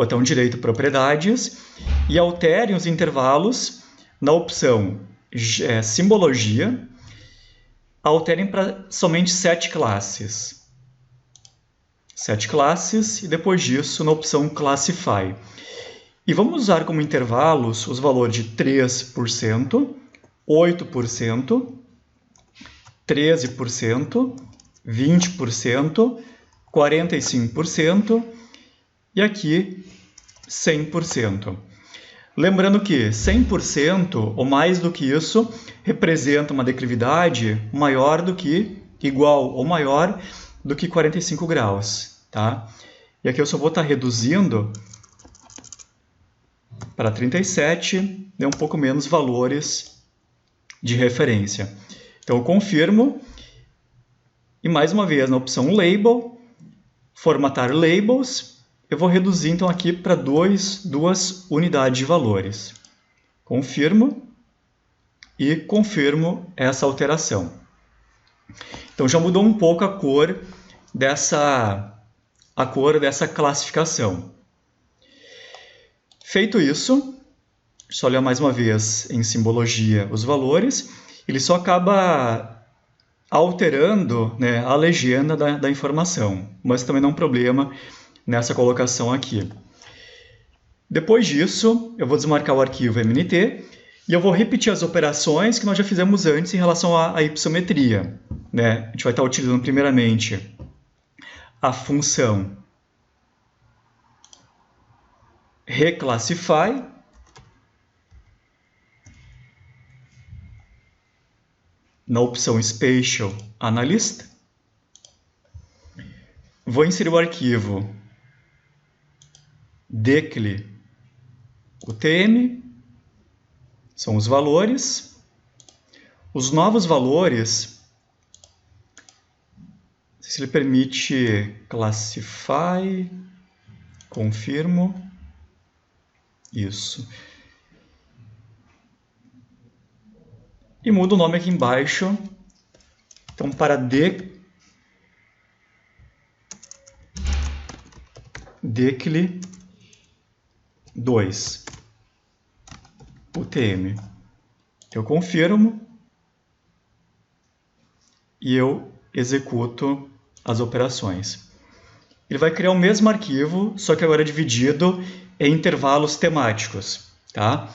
Speaker 1: botão direito Propriedades, e alterem os intervalos na opção Simbologia, alterem para somente 7 classes. 7 classes, e depois disso na opção Classify. E vamos usar como intervalos os valores de 3%, 8%, 13%, 20%, 45% e aqui 100%. Lembrando que 100% ou mais do que isso representa uma declividade maior do que, igual ou maior do que 45 graus. Tá? E aqui eu só vou estar reduzindo para 37, um pouco menos valores de referência. Então eu confirmo e mais uma vez na opção Label, formatar labels, eu vou reduzir então aqui para 2 unidades de valores. Confirmo e confirmo essa alteração. Então já mudou um pouco a cor dessa classificação. Feito isso, só olhar mais uma vez em simbologia os valores, ele só acaba alterando, né, a legenda da informação, mas também não é um problema nessa colocação aqui. Depois disso, eu vou desmarcar o arquivo MNT e eu vou repetir as operações que nós já fizemos antes em relação à ipsometria. Né? A gente vai estar utilizando primeiramente a função reclassify, na opção Spatial Analyst. Vou inserir o arquivo decli UTM, são os valores. Os novos valores, se ele permite classify, confirmo, isso. E mudo o nome aqui embaixo, então para decli 2 UTM. Eu confirmo e eu executo as operações. Ele vai criar o mesmo arquivo, só que agora dividido em intervalos temáticos. Tá?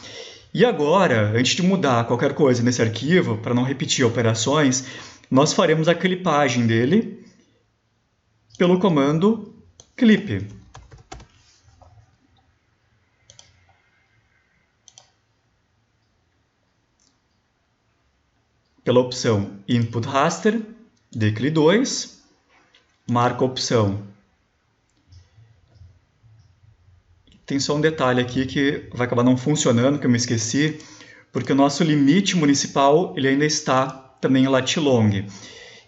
Speaker 1: E agora, antes de mudar qualquer coisa nesse arquivo, para não repetir operações, nós faremos a clipagem dele pelo comando clip. Pela opção Input Raster, decli 2, marco a opção. Tem só um detalhe aqui que vai acabar não funcionando, que eu me esqueci, porque o nosso limite municipal ele ainda está também em lat-long.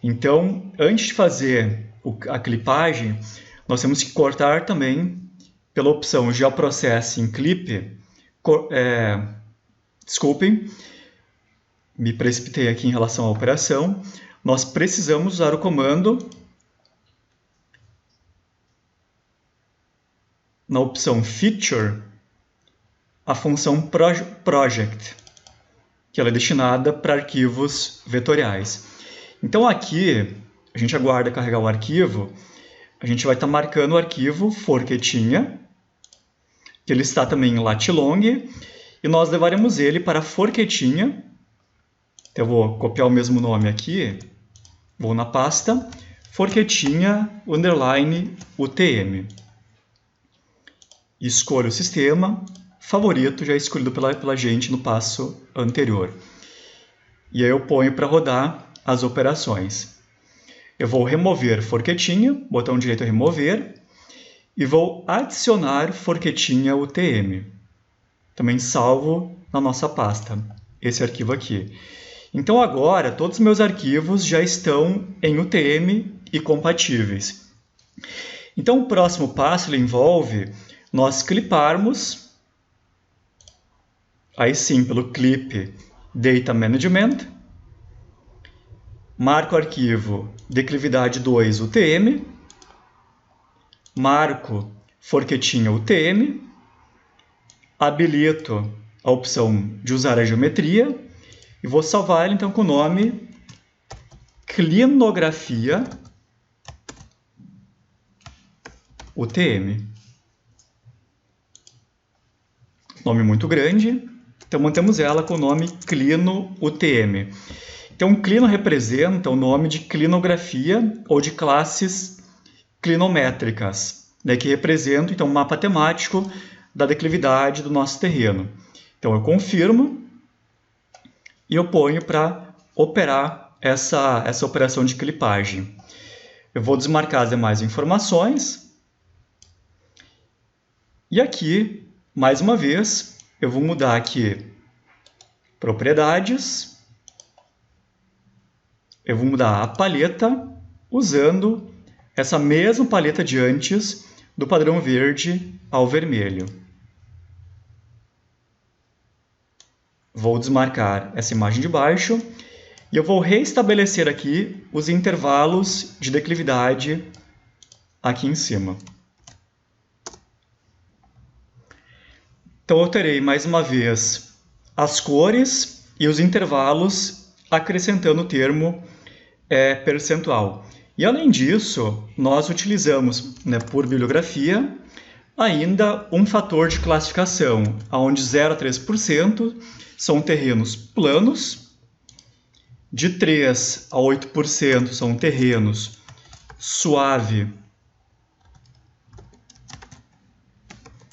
Speaker 1: Então, antes de fazer a clipagem, nós temos que cortar também pela opção Geoprocessing Clip. Desculpem, me precipitei aqui em relação à operação. Nós precisamos usar o comando na opção Feature, a função Project, que ela é destinada para arquivos vetoriais. Então aqui, a gente aguarda carregar o arquivo, a gente vai estar marcando o arquivo forquetinha, que ele está também em lat-long, e nós levaremos ele para forquetinha. Então, eu vou copiar o mesmo nome aqui, vou na pasta, forquetinha, underline, UTM. Escolho o sistema, favorito já escolhido pela gente no passo anterior. E aí eu ponho para rodar as operações. Eu vou remover forquetinha, botão direito remover, e vou adicionar forquetinha UTM. Também salvo na nossa pasta, esse arquivo aqui. Então agora todos os meus arquivos já estão em UTM e compatíveis. Então o próximo passo ele envolve nós cliparmos, aí sim pelo clip Data Management, marco o arquivo declividade 2 UTM, marco forquetinha UTM, habilito a opção de usar a geometria e vou salvar ele então com o nome Clinografia UTM. Nome muito grande, então mantemos ela com o nome Clino UTM. Então, Clino representa o nome de clinografia ou de classes clinométricas, né, que representam então, um mapa temático da declividade do nosso terreno. Então, eu confirmo e eu ponho para operar essa operação de clipagem. Eu vou desmarcar as demais informações. E aqui, mais uma vez, eu vou mudar aqui propriedades. Eu vou mudar a paleta usando essa mesma paleta de antes do padrão verde ao vermelho. Vou desmarcar essa imagem de baixo e eu vou restabelecer aqui os intervalos de declividade aqui em cima. Então, eu terei mais uma vez as cores e os intervalos acrescentando o termo percentual. E além disso, nós utilizamos, né, por bibliografia, ainda um fator de classificação, onde 0 a 3% são terrenos planos, de 3 a 8% são terrenos suave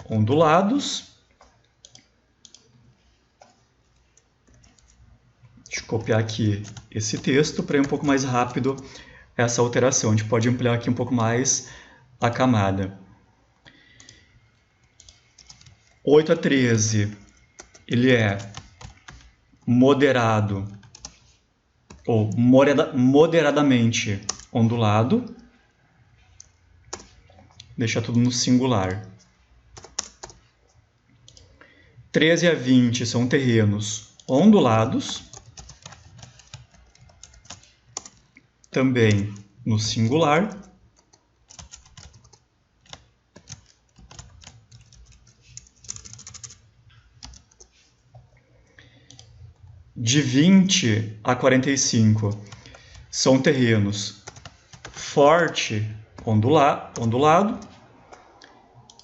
Speaker 1: ondulados. Deixa eu copiar aqui esse texto para ir um pouco mais rápido essa alteração. A gente pode ampliar aqui um pouco mais a camada. 8 a 13, ele é moderado ou moderadamente ondulado. Deixa tudo no singular. 13 a 20 são terrenos ondulados. Também no singular. De 20 a 45 são terrenos forte ondulado.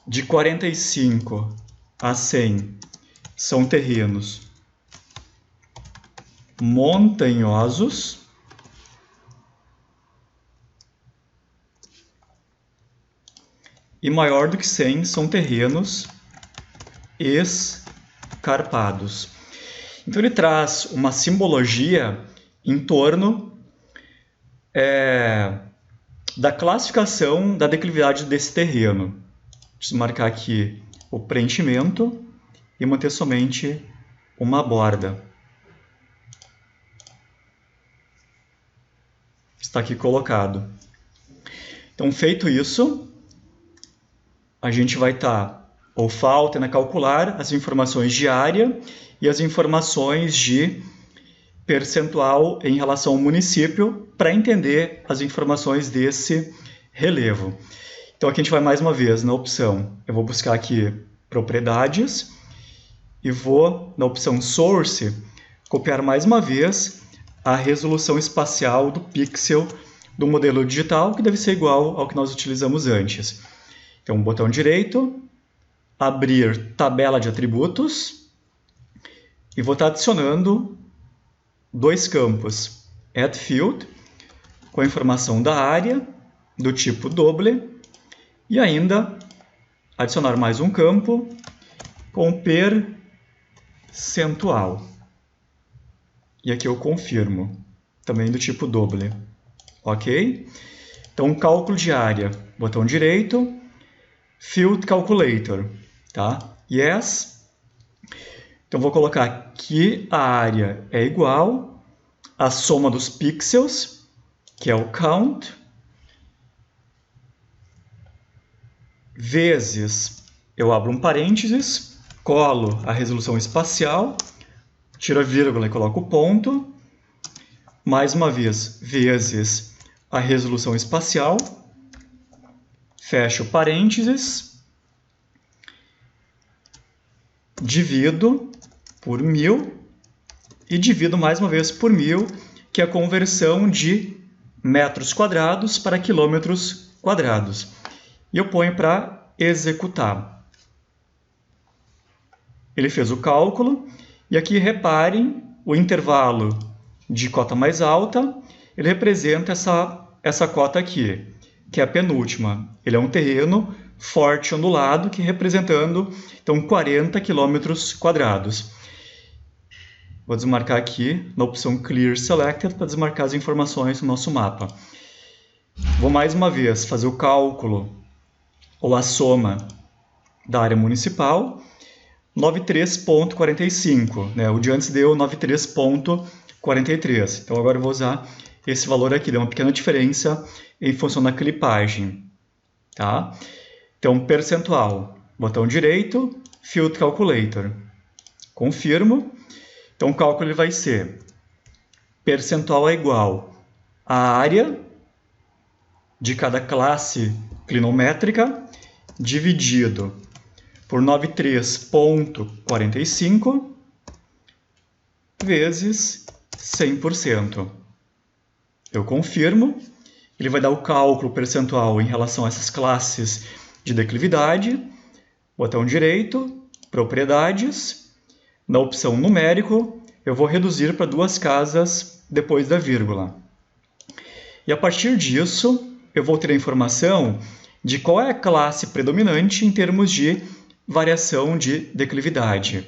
Speaker 1: De 45 a 100 são terrenos montanhosos. E maior do que 100 são terrenos escarpados. Então, ele traz uma simbologia em torno da classificação da declividade desse terreno. Deixa eu marcar aqui o preenchimento e manter somente uma borda. Está aqui colocado. Então, feito isso, a gente vai estar, ou falta, calcular as informações de área e as informações de percentual em relação ao município para entender as informações desse relevo. Então, aqui a gente vai mais uma vez na opção, eu vou buscar aqui propriedades e vou, na opção Source, copiar mais uma vez a resolução espacial do pixel do modelo digital, que deve ser igual ao que nós utilizamos antes. Então, botão direito, abrir tabela de atributos e vou estar adicionando dois campos, Add Field, com a informação da área, do tipo doble, e ainda adicionar mais um campo com percentual. E aqui eu confirmo, também do tipo doble. Ok? Então, cálculo de área, botão direito, Field Calculator, tá? Yes. Então, vou colocar que a área é igual à soma dos pixels, que é o count, vezes, eu abro um parênteses, colo a resolução espacial, tiro a vírgula e coloco o ponto, mais uma vez, vezes a resolução espacial, fecho parênteses, divido por 1000 e divido mais uma vez por 1000, que é a conversão de metros quadrados para quilômetros quadrados. E eu ponho para executar. Ele fez o cálculo, e aqui reparem o intervalo de cota mais alta, ele representa essa cota aqui, que é a penúltima. Ele é um terreno forte ondulado, que representando então 40 quilômetros quadrados. Vou desmarcar aqui na opção Clear Selected para desmarcar as informações do nosso mapa. Vou mais uma vez fazer o cálculo ou a soma da área municipal. 93,45, né? O de antes deu 93,43. Então agora eu vou usar esse valor aqui, deu uma pequena diferença em função da clipagem. Tá? Então, percentual, botão direito, Field Calculator. Confirmo. Então, o cálculo ele vai ser percentual é igual à área de cada classe clinométrica dividido por 93,45 vezes 100%. Eu confirmo. Ele vai dar o cálculo percentual em relação a essas classes de declividade. Botão direito, propriedades. Na opção numérico, eu vou reduzir para 2 casas depois da vírgula. E a partir disso, eu vou ter a informação de qual é a classe predominante em termos de variação de declividade.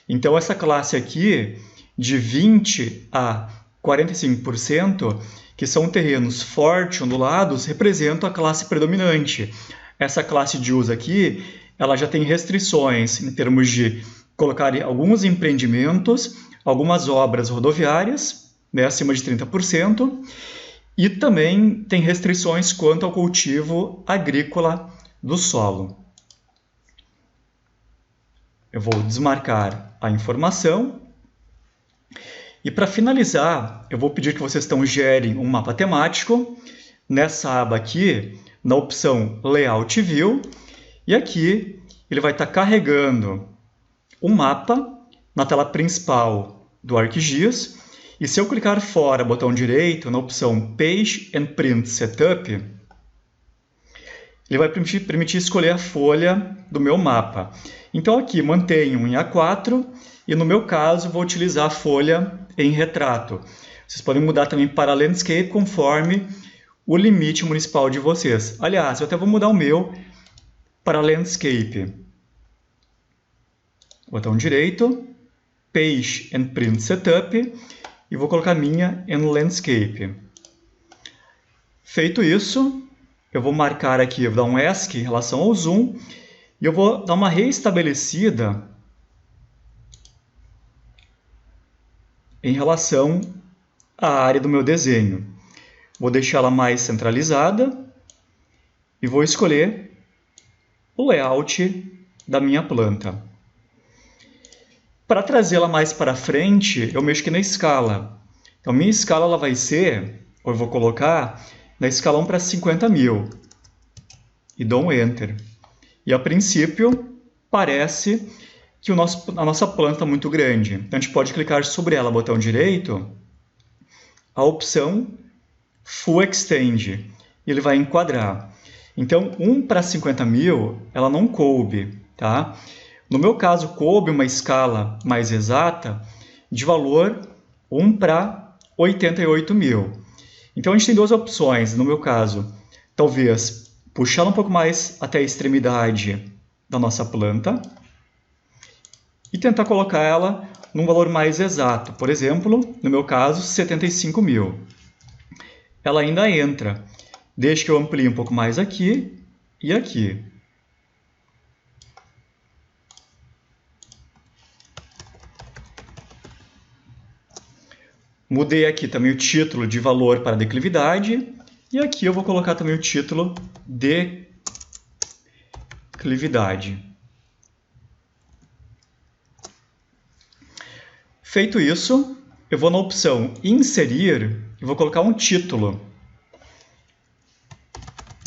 Speaker 1: Então, essa classe aqui, de 20% a 45%, que são terrenos forte ondulados, representam a classe predominante. Essa classe de uso aqui, ela já tem restrições em termos de colocar alguns empreendimentos, algumas obras rodoviárias, né, acima de 30%, e também tem restrições quanto ao cultivo agrícola do solo. Eu vou desmarcar a informação. E para finalizar, eu vou pedir que vocês gerem um mapa temático nessa aba aqui, na opção Layout View, e aqui ele vai estar carregando um mapa na tela principal do ArcGIS, e se eu clicar fora, botão direito, na opção Page and Print Setup, ele vai permitir escolher a folha do meu mapa. Então aqui mantenho em A4 e no meu caso vou utilizar a folha em retrato. Vocês podem mudar também para Landscape conforme o limite municipal de vocês. Aliás, eu até vou mudar o meu para Landscape. Botão direito, Page and Print Setup, e vou colocar a minha em Landscape. Feito isso, eu vou marcar aqui, eu vou dar um ESC em relação ao zoom, e eu vou dar uma reestabelecida em relação à área do meu desenho. Vou deixar ela mais centralizada e vou escolher o layout da minha planta. Para trazê-la mais para frente, eu mexo aqui na escala. Então, minha escala ela vai ser, ou eu vou colocar, na escala 1 para 50.000. E dou um Enter. E, a princípio, parece que a nossa planta é muito grande. Então, a gente pode clicar sobre ela, botão direito, a opção Full Extend. E ele vai enquadrar. Então, 1 para 50.000, ela não coube, tá? No meu caso, coube uma escala mais exata de valor 1 para 88.000. Então, a gente tem duas opções. No meu caso, talvez puxar um pouco mais até a extremidade da nossa planta e tentar colocar ela num valor mais exato. Por exemplo, no meu caso, 75.000. Ela ainda entra. Desde que eu amplie um pouco mais aqui e aqui. Mudei aqui também o título de valor para declividade. E aqui eu vou colocar também o título declividade. Feito isso, eu vou na opção Inserir e vou colocar um título.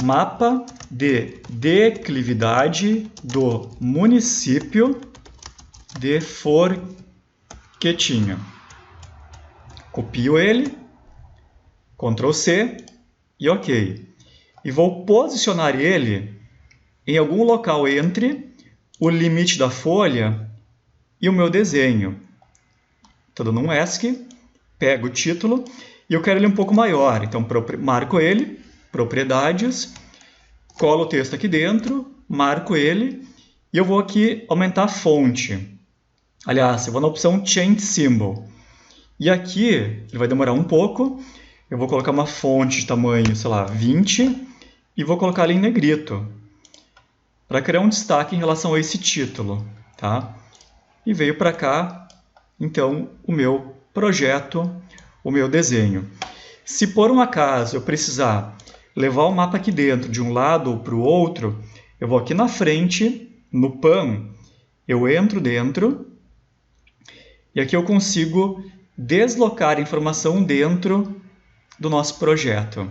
Speaker 1: Mapa de declividade do município de forquetinha. Copio ele, Ctrl C e OK. E vou posicionar ele em algum local entre o limite da folha e o meu desenho. Estou dando um ESC, pego o título e eu quero ele um pouco maior. Então, marco ele, Propriedades, colo o texto aqui dentro, marco ele e eu vou aqui aumentar a fonte. Aliás, eu vou na opção Change Symbol. E aqui, ele vai demorar um pouco, eu vou colocar uma fonte de tamanho, sei lá, 20 e vou colocar ele em negrito, para criar um destaque em relação a esse título. Tá? E veio para cá, então, o meu projeto, o meu desenho. Se por um acaso eu precisar levar o mapa aqui dentro de um lado ou para o outro, eu vou aqui na frente, no PAN, eu entro dentro e aqui eu consigo deslocar a informação dentro do nosso projeto.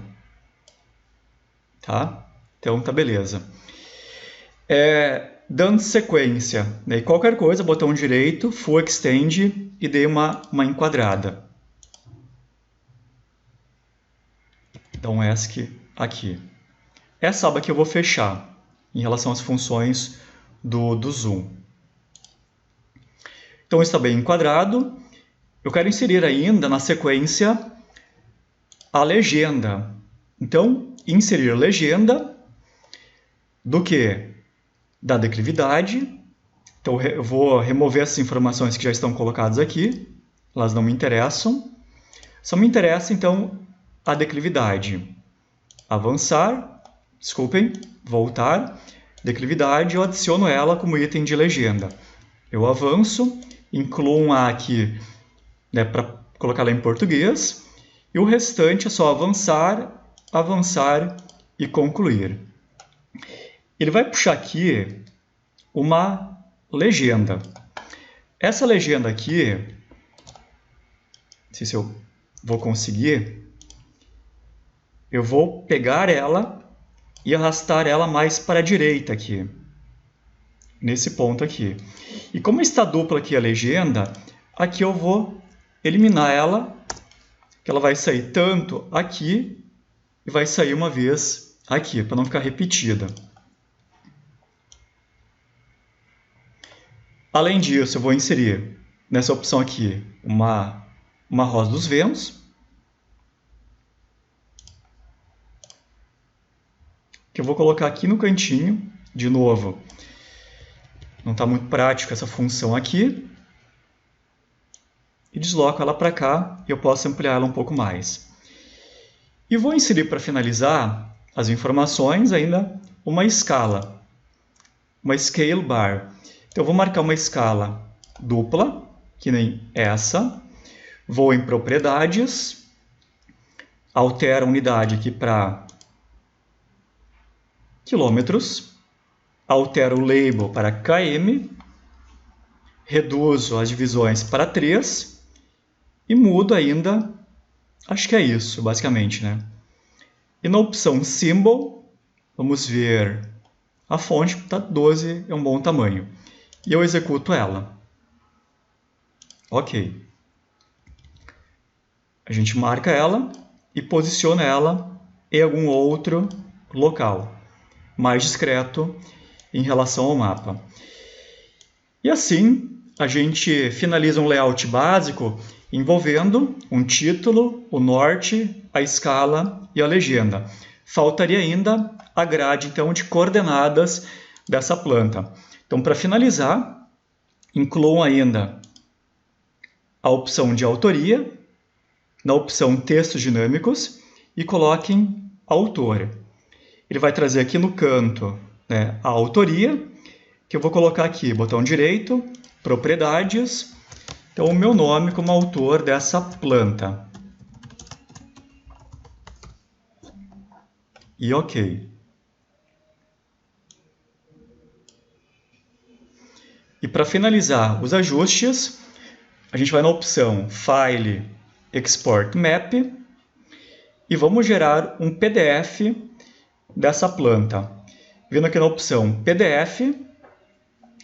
Speaker 1: Tá? Então, tá beleza. Dando sequência, né? Qualquer coisa, botão direito, Full Extend e dei uma enquadrada. Dá um ESC aqui. Essa aba aqui eu vou fechar em relação às funções do Zoom. Então, está bem enquadrado. Eu quero inserir ainda na sequência a legenda. Então, inserir legenda do que? Da declividade. Então, eu vou remover essas informações que já estão colocadas aqui. Elas não me interessam. Só me interessa, então, a declividade. Avançar, desculpem, voltar. Declividade, eu adiciono ela como item de legenda. Eu avanço, incluo um A aqui, né, para colocar ela em português. E o restante é só avançar, avançar e concluir. Ele vai puxar aqui uma legenda. Essa legenda aqui, não sei se eu vou conseguir, eu vou pegar ela e arrastar ela mais para a direita aqui, nesse ponto aqui. E como está dupla aqui a legenda, aqui eu vou eliminar ela, que ela vai sair tanto aqui e vai sair uma vez aqui, para não ficar repetida. Além disso, eu vou inserir nessa opção aqui uma rosa dos ventos, que eu vou colocar aqui no cantinho, de novo. Não está muito prático essa função aqui. E desloco ela para cá e eu posso ampliar ela um pouco mais. E vou inserir para finalizar as informações ainda uma escala, uma scale bar. Então, eu vou marcar uma escala dupla, que nem essa. Vou em propriedades, altero a unidade aqui para quilômetros, altero o label para km, reduzo as divisões para 3 e mudo ainda, acho que é isso, basicamente, né? E na opção Symbol, vamos ver a fonte, tá 12 é um bom tamanho. E eu executo ela. Ok. A gente marca ela e posiciona ela em algum outro local, mais discreto em relação ao mapa. E assim, a gente finaliza um layout básico envolvendo um título, o norte, a escala e a legenda. Faltaria ainda a grade, então, de coordenadas dessa planta. Então, para finalizar, incluam ainda a opção de autoria, na opção textos dinâmicos, e coloquem autor. Ele vai trazer aqui no canto, né, a autoria, que eu vou colocar aqui, botão direito, propriedades, então o meu nome como autor dessa planta. E ok. E para finalizar os ajustes, a gente vai na opção File, Export Map e vamos gerar um PDF dessa planta. Vindo aqui na opção PDF,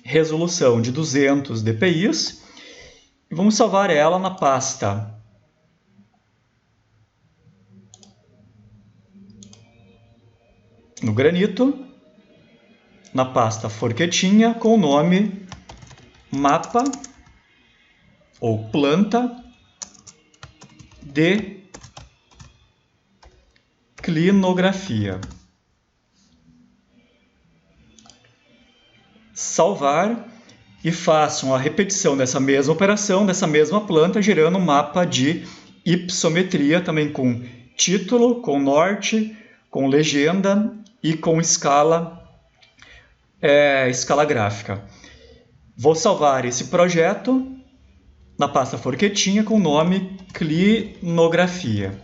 Speaker 1: resolução de 200 dpi e vamos salvar ela na pasta no granito, na pasta forquetinha com o nome mapa ou planta de clinografia. Salvar e façam a repetição dessa mesma operação, dessa mesma planta, gerando um mapa de ipsometria, também com título, com norte, com legenda e com escala gráfica. Vou salvar esse projeto na pasta forquetinha com o nome clinografia.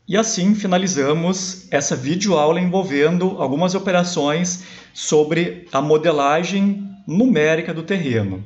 Speaker 1: E assim finalizamos essa videoaula envolvendo algumas operações sobre a modelagem numérica do terreno.